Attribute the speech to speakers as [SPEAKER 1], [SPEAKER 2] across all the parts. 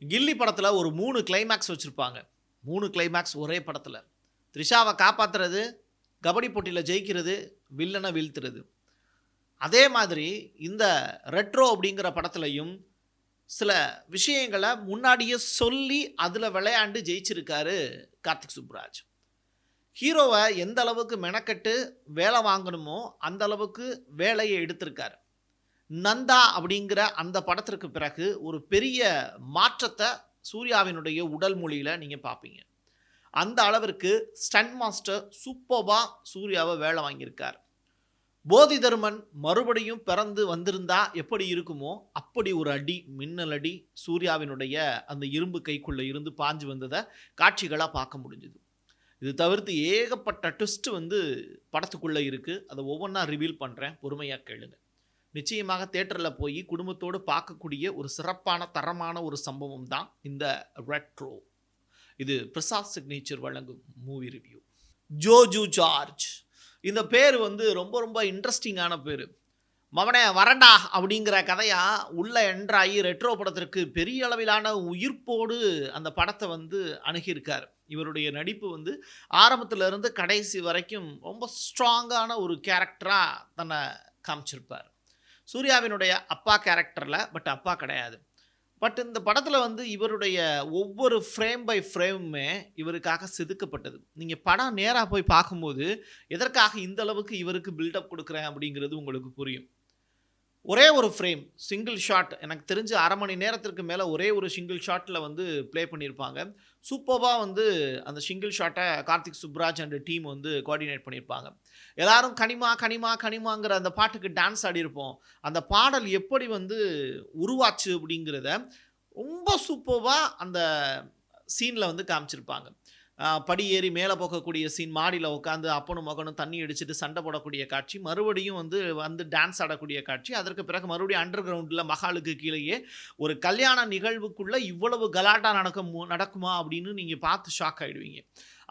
[SPEAKER 1] கில்லி படத்துல ஒரு 3 கிளைமாக்ஸ் வச்சிருப்பாங்க. 3 கிளைமாக்ஸ் ஒரே படத்துல. த்ரிஷாவ காப்பாத்துறது, கபடி போட்டியில ஜெயிக்கிறது, வில்லன வீழ்த்துறது. அதே மாதிரி இந்த ரெட்ரோ அப்படிங்கிற படத்துலயும் சில விஷயங்கள முன்னாடியே சொல்லி, அதுல விளையாண்டு ஜெயிச்சிருக்காரு கார்த்திக் சுப்புராஜ். ஹீரோவ எந்த அளவுக்கு மெனக்கெட்டு வேலை வாங்கணுமோ, அந்த அளவுக்கு வேலைய எடுத்திருக்காரு. நந்தா அப்படிங்கிற அந்த படத்திற்கு பிறகு ஒரு பெரிய மாற்றத்த சூர்யாவினுடைய உடல் மொழியில நீங்க பார்ப்பீங்க. அந்த அளவிற்கு ஸ்டண்ட் மாஸ்டர் சூப்பர்பா சூர்யாவ வேலை வாங்கியிருக்கார். போதிதர்மன் மறுபடியும் பிறந்து வந்திருந்தா எப்படி இருக்குமோ, அப்படி ஒரு அடி, மின்னல் அடி சூர்யாவினுடைய அந்த இரும்பு கைக்குள்ள இருந்து பாஞ்சு வந்தத காட்சிகளா பார்க்க முடிஞ்சது. இது தவிர்த்து ஏகப்பட்ட ட்விஸ்ட் படத்துக்குள்ள இருக்கு. அத ஒவ்வொன்னா ரிவீல் பண்றேன். பொறுமையா கேளுங்க. நிச்சயமாக தியேட்டர்ல போய் குடும்பத்தோடு பார்க்கக்கூடிய ஒரு சிறப்பான, தரமான ஒரு சம்பவம் தான் இந்த ரெட்ரோ. இது பிரசாத் சிக்னேச்சர் வழங்கும் மூவி ரிவ்யூ. ஜோஜு ஜார்ஜ் இந்த பேர் ரொம்ப ரொம்ப இன்ட்ரெஸ்டிங்கான பேரு. மவனே வரண்டா அப்படிங்கிற கதையா உள்ள என்ட்ராகி ரெட்ரோ படத்திற்கு பெரிய அளவிலான உயிர்ப்போடு அந்த படத்தை அணுகியிருக்கார். இவருடைய நடிப்பு ஆரம்பத்துல இருந்து கடைசி வரைக்கும் ரொம்ப ஸ்ட்ராங்கான ஒரு கேரக்டரா தன்னை காமிச்சிருப்பார். சூர்யாவினுடைய அப்பா கேரக்டர்ல அப்பா கிடையாது. இந்த படத்துல இவருடைய ஒவ்வொரு ஃப்ரேம் பை ஃப்ரேமுமே இவருக்காக செதுக்கப்பட்டது. நீங்க படம் நேரா போய் பார்க்கும்போது எதற்காக இந்த அளவுக்கு இவருக்கு பில்டப் கொடுக்குறேன் அப்படிங்கிறது உங்களுக்கு புரியும். ஒரே ஒரு ஃப்ரேம் சிங்கிள் ஷாட், எனக்கு தெரிஞ்சு 1/2 மணி நேரத்திற்கு மேல ஒரே ஒரு சிங்கிள் ஷாட்ல ப்ளே பண்ணியிருப்பாங்க. சூப்பர்பா அந்த சிங்கிள் ஷாட்டை Karthik Subbaraj and team coordinate பண்ணியிருப்பாங்க. எல்லாரும் கனிமா கனிமா கனிமாங்கிற அந்த பாட்டுக்கு டான்ஸ் ஆடியிருப்போம். அந்த பாடல் எப்படி உருவாச்சு அப்படிங்கிறத ரொம்ப சூப்பர்பா அந்த சீன்ல காமிச்சிருப்பாங்க. படி ஏறி மேலே போகக்கூடிய சீன், மாடியில் உட்காந்து அப்பனும் மகனும் தண்ணி அடிச்சுட்டு சண்டை போடக்கூடிய காட்சி, மறுபடியும் டான்ஸ் ஆடக்கூடிய காட்சி, அதற்கு பிறகு மறுபடியும் அண்டர் கிரவுண்டில் மகாலுக்கு கீழேயே ஒரு கல்யாண நிகழ்வுக்குள்ளே இவ்வளவு கலாட்டா நடக்குமா அப்படின்னு நீங்கள் பார்த்து ஷாக் ஆகிடுவீங்க.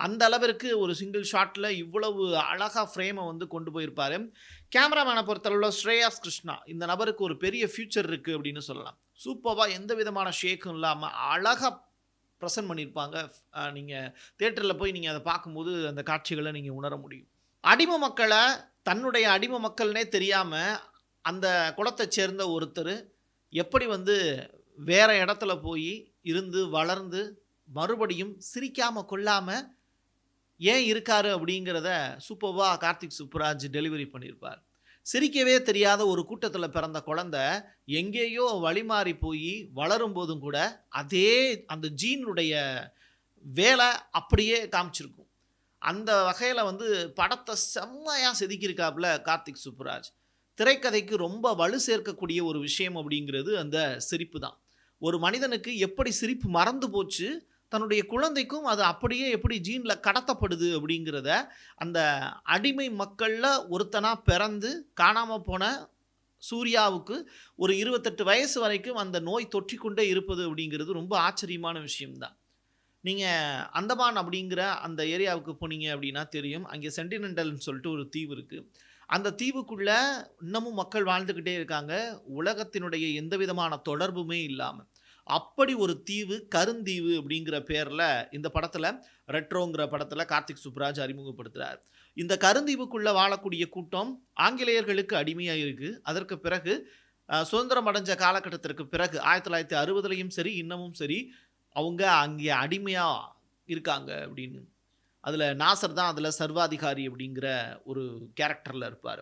[SPEAKER 1] அந்த அளவிற்கு ஒரு சிங்கிள் ஷாட்டில் இவ்வளவு அழகாக ஃப்ரேமை கொண்டு போயிருப்பார். கேமராமேனை பொறுத்தளவில் ஸ்ரேயாஸ் கிருஷ்ணா, இந்த நபருக்கு ஒரு பெரிய ஃபியூச்சர் இருக்குது அப்படின்னு சொல்லலாம். சூப்பராக எந்த விதமான ஷேக்கும் இல்லாமல் அழகாக ப்ரெசென்ட் பண்ணியிருப்பாங்க. நீங்கள் தியேட்டரில் போய் நீங்கள் அதை பார்க்கும்போது அந்த காட்சிகளை நீங்கள் உணர முடியும். அடிமை மக்களை தன்னுடைய அடிமை மக்கள்னே தெரியாமல் அந்த குலத்தை சேர்ந்த ஒருத்தர் எப்படி வேற இடத்துல போய் இருந்து வளர்ந்து மறுபடியும் சிரிக்காமல் கொள்ளாமல் ஏன் இருக்காரு அப்படிங்கிறத சூப்பர்வா கார்த்திக் சுப்புராஜ் டெலிவரி பண்ணியிருப்பார். சிரிக்கவே தெரியாத ஒரு கூட்டத்தில் பிறந்த குழந்தை எங்கேயோ வழிமாறி போய் வளரும் போதும் கூட அதே அந்த ஜீனுடைய வேலை அப்படியே காமிச்சிருக்கும். அந்த வகையில் படத்தை செம்மையாக செதுக்கியிருக்காப்புல கார்த்திக் சுப்புராஜ். திரைக்கதைக்கு ரொம்ப வலு சேர்க்கக்கூடிய ஒரு விஷயம் அப்படிங்கிறது அந்த சிரிப்பு தான். ஒரு மனிதனுக்கு எப்படி சிரிப்பு மறந்து போச்சு, தன்னுடைய குழந்தைக்கும் அது அப்படியே எப்படி ஜீனில் கடத்தப்படுது அப்படிங்கிறத அந்த அடிமை மக்களில் ஒருத்தனாக பிறந்து காணாமல் போன சூர்யாவுக்கு ஒரு 28 வயசு வரைக்கும் அந்த நோய் தொற்றிக்கொண்டே இருப்பது அப்படிங்கிறது ரொம்ப ஆச்சரியமான விஷயம்தான். நீங்கள் அந்தமான் அப்படிங்கிற அந்த ஏரியாவுக்கு போனீங்க அப்படின்னா தெரியும். அங்கே சென்டினென்டல்னு சொல்லிட்டு ஒரு தீவு இருக்குது. அந்த தீவுக்குள்ளே இன்னமும் மக்கள் வாழ்ந்துக்கிட்டே இருக்காங்க, உலகத்தினுடைய எந்த விதமான தொடர்புமே இல்லாமல். அப்படி ஒரு தீவு, கருந்தீவு அப்படிங்கிற பேரில் இந்த படத்தில் ரெட்ரோங்கிற படத்தில் கார்த்திக் சுப்புராஜ் அறிமுகப்படுத்துகிறார். இந்த கருந்தீவுக்குள்ளே வாழக்கூடிய கூட்டம் ஆங்கிலேயர்களுக்கு அடிமையாக இருக்குது. அதற்கு பிறகு சுதந்திரம் அடைஞ்ச காலகட்டத்திற்கு பிறகு 1960லையும் சரி இன்னமும் சரி அவங்க அங்கே அடிமையாக இருக்காங்க அப்படின்னு. அதில் நாசர் தான் அதில் சர்வாதிகாரி அப்படிங்கிற ஒரு கேரக்டரில் இருப்பார்.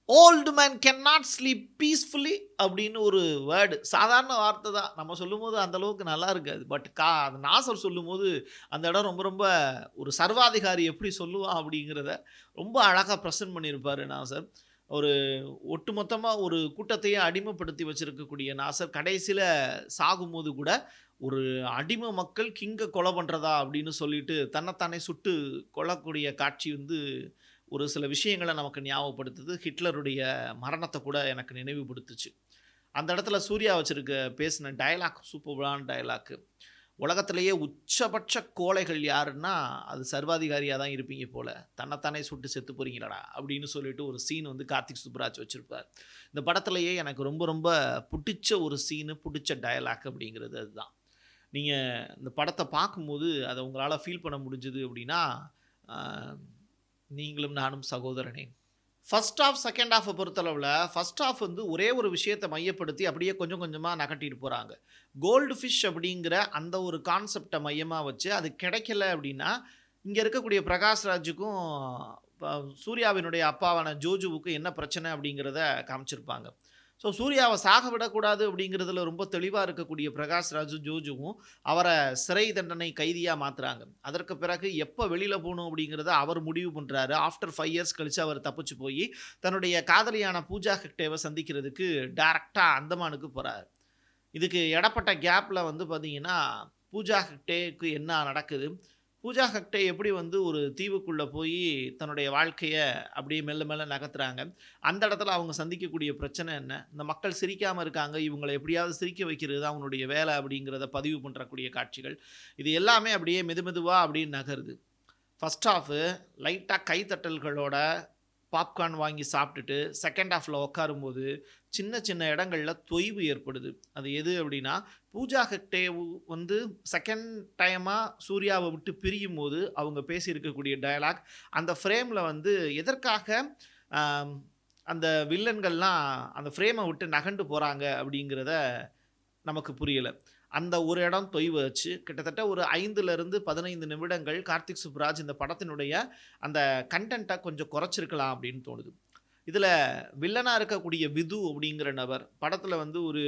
[SPEAKER 1] Old man can not sleep peacefully அப்படின்னு ஒரு வேர்டு, சாதாரண வார்த்தை தான். நம்ம சொல்லும்போது அந்தளவுக்கு நல்லா இருக்காது. அது நாசர் சொல்லும்போது அந்த இடம் ரொம்ப ரொம்ப ஒரு சர்வாதிகாரி எப்படி சொல்லுவான் அப்படிங்கிறத ரொம்ப அழகாக ப்ரெசென்ட் பண்ணியிருப்பார் நாசர். ஒரு ஒட்டுமொத்தமாக ஒரு கூட்டத்தையே அடிமைப்படுத்தி வச்சுருக்கக்கூடிய நாசர் கடைசியில் சாகும்போது கூட ஒரு அடிமை மக்கள் கிங்கை கொலை பண்ணுறதா அப்படின்னு சொல்லிட்டு தன்னைத்தானே சுட்டு கொல்லக்கூடிய காட்சி ஒரு சில விஷயங்களை நமக்கு ஞாபகப்படுத்துது. ஹிட்லருடைய மரணத்தை கூட எனக்கு நினைவுபடுத்துச்சு. அந்த இடத்துல சூர்யா பேசின டயலாக் சூப்பரான டயலாக்கு. உலகத்திலேயே உச்சபட்ச கோழைகள் யாருன்னா அது சர்வாதிகாரியாக தான் இருப்பீங்க போல, தன்னைத்தானே சுட்டு செத்து போறீங்களடா அப்படின்னு சொல்லிட்டு ஒரு சீன் கார்த்திக் சுப்புராஜ் வச்சுருப்பார். இந்த படத்துலையே எனக்கு ரொம்ப ரொம்ப பிடிச்ச ஒரு சீனு, பிடிச்ச டயலாக் அப்படிங்கிறது அதுதான். நீங்கள் இந்த படத்தை பார்க்கும்போது அதை உங்களால் ஃபீல் பண்ண முடிஞ்சுது அப்படின்னா நீங்களும் நானும் சகோதரனே. ஃபர்ஸ்ட் ஆஃப் செகண்ட் ஹாஃபை பொறுத்தளவில் ஃபர்ஸ்ட் ஹாஃப் வந்து ஒரே ஒரு விஷயத்தை மையப்படுத்தி அப்படியே கொஞ்சம் கொஞ்சமாக நகட்டிட்டு போகிறாங்க. கோல்டு ஃபிஷ் அப்படிங்கிற அந்த ஒரு கான்செப்டை மையமாக வச்சு அது கிடைக்கல அப்படின்னா இங்கே இருக்கக்கூடிய பிரகாஷ்ராஜுக்கும் சூர்யாவினுடைய அப்பாவான ஜோஜுவுக்கும் என்ன பிரச்சனை அப்படிங்கிறத காமிச்சிருப்பாங்க. ஸோ சூர்யாவை சாக விடக்கூடாது அப்படிங்கிறதுல ரொம்ப தெளிவாக இருக்கக்கூடிய பிரகாஷ்ராஜு ஜோஜுவும் அவரை சிறை தண்டனை கைதியாக மாற்றுறாங்க. அதற்கு பிறகு எப்போ வெளியில் போகணும் அப்படிங்கிறத அவர் முடிவு பண்ணுறாரு. ஆஃப்டர் 5 இயர்ஸ் கழித்து அவர் தப்பிச்சு போய் தன்னுடைய காதலியான பூஜா ஹெக்டேவை சந்திக்கிறதுக்கு டைரெக்டாக அந்தமானுக்கு போகிறார். இதுக்கு இடப்பட்ட கேப்பில் வந்து பார்த்திங்கன்னா பூஜா ஹெக்டேக்கு என்ன நடக்குது, பூஜா ஹெக்டே எப்படி வந்து ஒரு தீவுக்குள்ளே போய் தன்னுடைய வாழ்க்கையை அப்படியே மெல்ல மெல்ல நகர்த்துறாங்க, அந்த இடத்துல அவங்க சந்திக்கக்கூடிய பிரச்சனை என்ன, இந்த மக்கள் சிரிக்காமல் இருக்காங்க, இவங்களை எப்படியாவது சிரிக்க வைக்கிறது தான் அவங்களுடைய வேலை அப்படிங்கிறத பதிவு பண்ணுறக்கூடிய காட்சிகள், இது எல்லாமே அப்படியே மெதுவாக அப்படின்னு நகருது. ஃபஸ்ட் ஹாஃபு லைட்டாக கைத்தட்டல்களோட பாப்கார்ன் வாங்கி சாப்பிட்டுட்டு செகண்ட் ஹாஃபில் உட்காரும்போது சின்ன சின்ன இடங்களில் தொய்வு ஏற்படுது. அது எது அப்படின்னா, பூஜா ஹெக்டே வந்து செகண்ட் டைமாக சூர்யாவை விட்டு பிரியும் போது அவங்க பேசியிருக்கக்கூடிய டயலாக், அந்த ஃப்ரேமில் வந்து எதற்காக அந்த வில்லன்கள்லாம் அந்த ஃப்ரேமை விட்டு நகண்டு போகிறாங்க அப்படிங்கிறத நமக்கு புரியலை. அந்த ஒரு இடம் தொய்வு வச்சு கிட்டத்தட்ட ஒரு 5லிருந்து 15 நிமிடங்கள் கார்த்திக் சுப்புராஜ் இந்த படத்தினுடைய அந்த கண்டென்ட்டை கொஞ்சம் குறைச்சிருக்கலாம் அப்படின்னு தோணுது. இதில் வில்லனாக இருக்கக்கூடிய விது அப்படிங்கிற நபர் படத்தில் வந்து ஒரு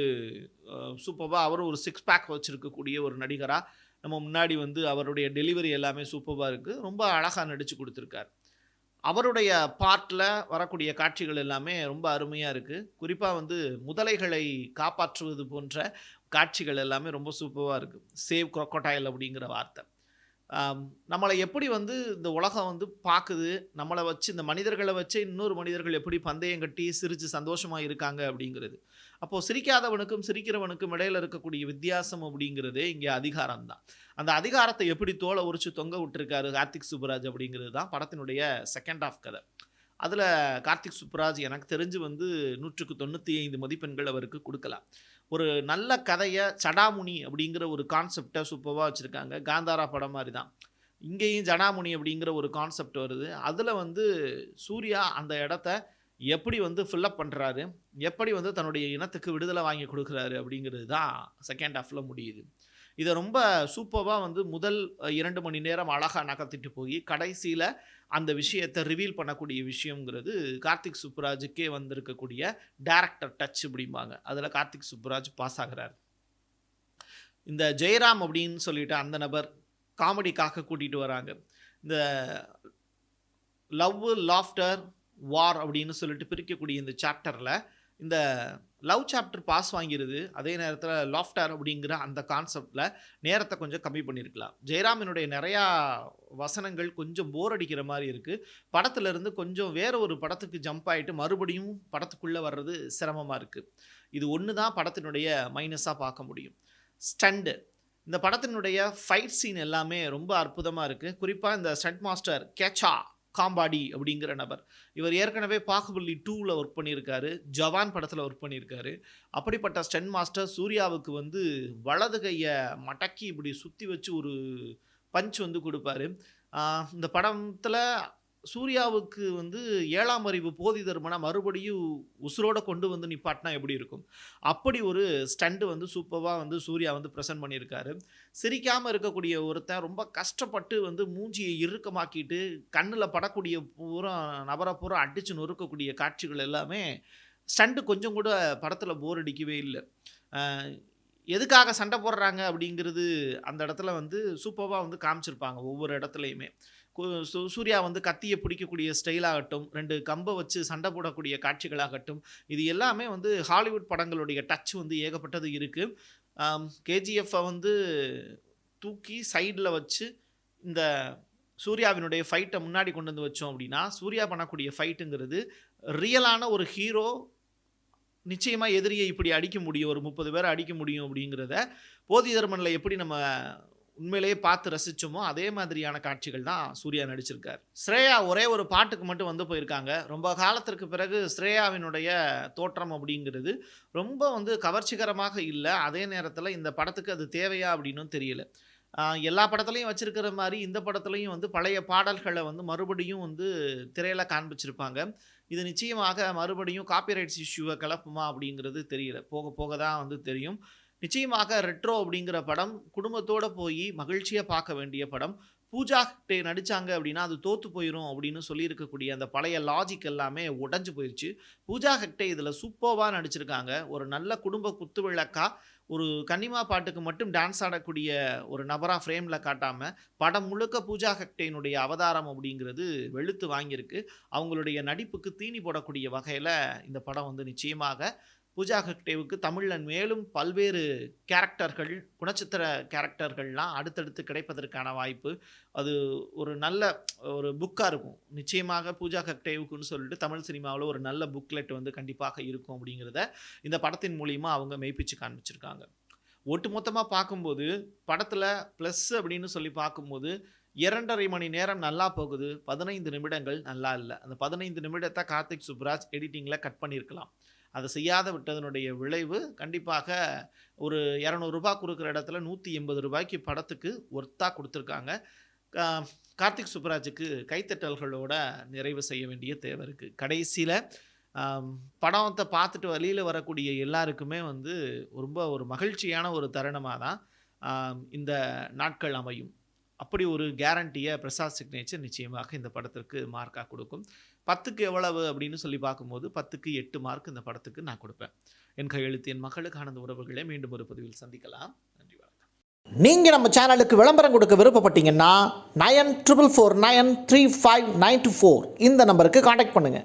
[SPEAKER 1] சூப்பராக அவர் ஒரு 6 பேக் வச்சுருக்கக்கூடிய ஒரு நடிகராக நம்ம முன்னாடி வந்து அவருடைய டெலிவரி எல்லாமே சூப்பராக இருக்குது. ரொம்ப அழகாக நடித்து கொடுத்துருக்கார். அவருடைய பார்ட்டில் வரக்கூடிய காட்சிகள் எல்லாமே ரொம்ப அருமையாக இருக்குது. குறிப்பாக வந்து முதலைகளை காப்பாற்றுவது போன்ற காட்சிகள் எல்லாமே ரொம்ப சூப்பராக இருக்குது. சேவ் crocodile அப்படிங்கிற வார்த்தை நம்மளை எப்படி வந்து இந்த உலகம் வந்து பார்க்குது, நம்மளை வச்சு இந்த மனிதர்களை வச்சு இன்னொரு மனிதர்கள் எப்படி பந்தயம் கட்டி சிரித்து சந்தோஷமாக இருக்காங்க அப்படிங்கிறது. அப்போது சிரிக்காதவனுக்கும் சிரிக்கிறவனுக்கும் இடையில் இருக்கக்கூடிய வித்தியாசம் அப்படிங்கிறதே இங்கே அதிகாரம் தான். அந்த அதிகாரத்தை எப்படி தோலை உரிச்சு தொங்க விட்டுருக்காரு கார்த்திக் சுப்புராஜ் அப்படிங்கிறது தான் படத்தினுடைய செகண்ட் ஹாஃப் கதை. அதில் கார்த்திக் சுப்புராஜ் எனக்கு தெரிஞ்சு வந்து 100க்கு 95 மதிப்பெண்கள் அவருக்கு கொடுக்கலாம். ஒரு நல்ல கதையை சடாமுனி அப்படிங்கிற ஒரு கான்செப்டை சூப்பராக வச்சுருக்காங்க. காந்தாரா படம் மாதிரி தான் இங்கேயும் ஜடாமுனி அப்படிங்கிற ஒரு கான்செப்ட் வருது. அதில் வந்து சூர்யா அந்த இடத்த எப்படி வந்து ஃபில்லப் பண்ணுறாரு, எப்படி வந்து தன்னுடைய இனத்துக்கு விடுதலை வாங்கி கொடுக்குறாரு அப்படிங்கிறது தான் செகண்ட் ஹாஃபில் முடியுது. இதை ரொம்ப சூப்பராக வந்து முதல் 2 மணி நேரம் அழகாக நகர்த்திட்டு போய் கடைசியில் அந்த விஷயத்தை ரிவீல் பண்ணக்கூடிய விஷயங்கிறது கார்த்திக் சுப்புராஜுக்கே வந்திருக்கக்கூடிய டைரக்டர் டச் அப்படிம்பாங்க. அதில் கார்த்திக் சுப்புராஜ் பாஸ் ஆகிறார். இந்த ஜெயராம் அப்படின்னு சொல்லிட்டு அந்த நபர் காமெடிக்காக கூட்டிகிட்டு வராங்க. இந்த லவ் லாஃப்டர் வார் அப்படின்னு சொல்லிட்டு பிரிக்கக்கூடிய இந்த சாப்டரில் இந்த லவ் சாப்டர் பாஸ் வாங்கிடுது. அதே நேரத்தில் லாஃப்டர் அப்படிங்கிற அந்த கான்செப்டில் நேரத்தை கொஞ்சம் கம்மி பண்ணியிருக்கலாம். ஜெயராமினுடைய நிறையா வசனங்கள் கொஞ்சம் போர் அடிக்கிற மாதிரி இருக்குது. படத்துலேருந்து கொஞ்சம் வேறு ஒரு படத்துக்கு ஜம்ப் ஆகிட்டு மறுபடியும் படத்துக்குள்ளே வர்றது சிரமமாக இருக்குது. இது ஒன்று தான் படத்தினுடைய மைனஸாக பார்க்க முடியும். ஸ்டண்டு, இந்த படத்தினுடைய ஃபைட் சீன் எல்லாமே ரொம்ப அற்புதமாக இருக்குது. குறிப்பாக இந்த ஸ்டண்ட் மாஸ்டர் கேச்சா காம்பாடி அப்படிங்கிற நபர், இவர் ஏற்கனவே பாகுபலி 2ல் ஒர்க் பண்ணியிருக்காரு, ஜவான் படத்தில் ஒர்க் பண்ணியிருக்காரு. அப்படிப்பட்ட ஸ்டண்ட் மாஸ்டர் சூர்யாவுக்கு வந்து வலது கையை மடக்கி இப்படி சுற்றி வச்சு ஒரு பஞ்ச் வந்து கொடுப்பாரு. இந்த படத்தில் சூர்யாவுக்கு வந்து 7ஆம் அறிவு போதி தர்மனா மறுபடியும் உசுரோட கொண்டு வந்து நிப்பாட்டினா எப்படி இருக்கும், அப்படி ஒரு ஸ்டண்ட் வந்து சூப்பராக வந்து சூர்யா வந்து ப்ரெசென்ட் பண்ணியிருக்காரு. சிரிக்காமல் இருக்கக்கூடிய ஒருத்தன் ரொம்ப கஷ்டப்பட்டு வந்து மூஞ்சியை இறுக்கமாக்கிட்டு கண்ணில் படக்கூடிய பூரா நபரை பூரா அடித்து நொறுக்கக்கூடிய காட்சிகள் எல்லாமே ஸ்டண்ட்டு கொஞ்சம் கூட படத்தில் போர் அடிக்கவே இல்லை. எதுக்காக சண்டை போடுறாங்க அப்படிங்கிறது அந்த இடத்துல வந்து சூப்பராக வந்து காமிச்சிருப்பாங்க. ஒவ்வொரு இடத்துலையுமே சூர்யா வந்து கத்தியை பிடிக்கக்கூடிய ஸ்டைலாகட்டும், 2 கம்பை வச்சு சண்டை போடக்கூடிய காட்சிகளாகட்டும், இது எல்லாமே வந்து ஹாலிவுட் படங்களுடைய டச் வந்து ஏகப்பட்டது இருக்குது. கேஜிஎஃப்பை வந்து தூக்கி சைடில் வச்சு இந்த சூர்யாவினுடைய ஃபைட்டை முன்னாடி கொண்டு வந்து வச்சோம் அப்படின்னா, சூர்யா பண்ணக்கூடிய ஃபைட்டுங்கிறது ரியலான ஒரு ஹீரோ நிச்சயமாக எதிரியை இப்படி அடிக்க முடியும், ஒரு 30 பேரை அடிக்க முடியும் அப்படிங்கிறத போதி தர்மனில் எப்படி நம்ம உண்மையிலேயே பார்த்து ரசிச்சோமோ, அதே மாதிரியான காட்சிகள் தான் சூர்யா நடிச்சிருக்காரு. ஸ்ரேயா ஒரே ஒரு பாட்டுக்கு மட்டும் வந்து போயிருக்காங்க. ரொம்ப காலத்திற்கு பிறகு ஸ்ரேயாவினுடைய தோற்றம் அப்படிங்கிறது ரொம்ப வந்து கவர்ச்சிகரமாக இல்ல. அதே நேரத்தில இந்த படத்துக்கு அது தேவையா அப்படின்னும் தெரியல. எல்லா படத்துலயும் வச்சிருக்கிற மாரி, இந்த படத்துலயும் வந்து பழைய பாடல்கள வந்து மறுபடியும் வந்து திரையில காண்பிச்சிருப்பாங்க. இது நிச்சயமாக மறுபடியும் காப்பிரைட்ஸ் இஷ்யூவ கிளப்புமா அப்படிங்கிறது தெரியல. போக போக தான் வந்து தெரியும். நிச்சயமாக ரெட்ரோ அப்படிங்கிற படம் குடும்பத்தோட போயி மகிழ்ச்சியா பார்க்க வேண்டிய படம். பூஜா ஹெக்டே நடிச்சாங்க அப்படின்னா, அது தோத்து போயிரும் அப்படின்னு சொல்லியிருக்கக்கூடிய அந்த பழைய லாஜிக் எல்லாமே உடைஞ்சு போயிருச்சு. பூஜா ஹெக்டே இதில சூப்பர்வா நடிச்சிருக்காங்க. ஒரு நல்ல குடும்ப குத்துவிளக்கா, ஒரு கன்னிமா பாட்டுக்கு மட்டும் டான்ஸ் ஆடக்கூடிய ஒரு நபரா ஃப்ரேம்ல காட்டாம, படம் முழுக்க பூஜா ஹெக்டேயினுடைய அவதாரம் அப்படிங்கிறது வெளுத்து வாங்கியிருக்கு. அவங்களுடைய நடிப்புக்கு தீனி போடக்கூடிய வகையில இந்த படம் வந்து நிச்சயமாக பூஜா ஹெக்டேவுக்கு தமிழ்ல மேலும் பல்வேறு கேரக்டர்கள், குணச்சித்திர கேரக்டர்கள்லாம் அடுத்தடுத்து கிடைப்பதற்கான வாய்ப்பு. அது ஒரு நல்ல ஒரு புக்கா இருக்கும். நிச்சயமாக பூஜா ஹெக்டேவுக்குன்னு சொல்லிட்டு தமிழ் சினிமாவுல ஒரு நல்ல புக்லெட் வந்து கண்டிப்பாக இருக்கும் அப்படிங்கிறத இந்த படத்தின் மூலியமா அவங்க மெய்ப்பிச்சு காண்பிச்சிருக்காங்க. ஒட்டுமொத்தமா பார்க்கும்போது, படத்துல பிளஸ் அப்படின்னு சொல்லி பார்க்கும்போது, 2 1/2 மணி நேரம் நல்லா போகுது. 15 நிமிடங்கள் நல்லா இல்ல. அந்த 15 நிமிடத்த கார்த்திக் சுப்புராஜ் எடிட்டிங்ல கட் பண்ணியிருக்கலாம். அத செய்யாத விட்டதனுடைய விளைவு கண்டிப்பாக ஒரு ரூ. 200 குடுக்குற இடத்துல ரூ. 180க்கு படத்துக்கு ஒர்த்தா குடுத்துருக்காங்க. கா கார்த்திக் சுப்புராஜுக்கு கைத்தட்டல்களோட நிறைவு செய்ய வேண்டிய தேவை இருக்கு. கடைசில படத்த பார்த்துட்டு வெளியில வரக்கூடிய எல்லாருக்குமே வந்து ரொம்ப ஒரு மகிழ்ச்சியான ஒரு தருணமா தான் இந்த நாட்கள் அமையும். அப்படி ஒரு கேரண்டிய பிரசாத் சிக்னேச்சர் நிச்சயமாக இந்த படத்திற்கு மார்க்கா குடுக்கும். 10க்கு எவ்வளவு அப்படின்னு சொல்லி பார்க்கும்போது 10க்கு 8 மார்க் இந்த படத்துக்கு நான் குடுப்பேன். என் கையெழுத்து என் மகளுக்கான அந்த உறவுகளே மீண்டும் ஒரு பதிவில் சந்திக்கலாம். நன்றி, வணக்கம்.
[SPEAKER 2] நீங்க நம்ம சேனலுக்கு விளம்பரம் கொடுக்க விருப்பப்பட்டீங்கன்னா 9444935924 இந்த நம்பருக்கு கான்டாக்ட் பண்ணுங்க.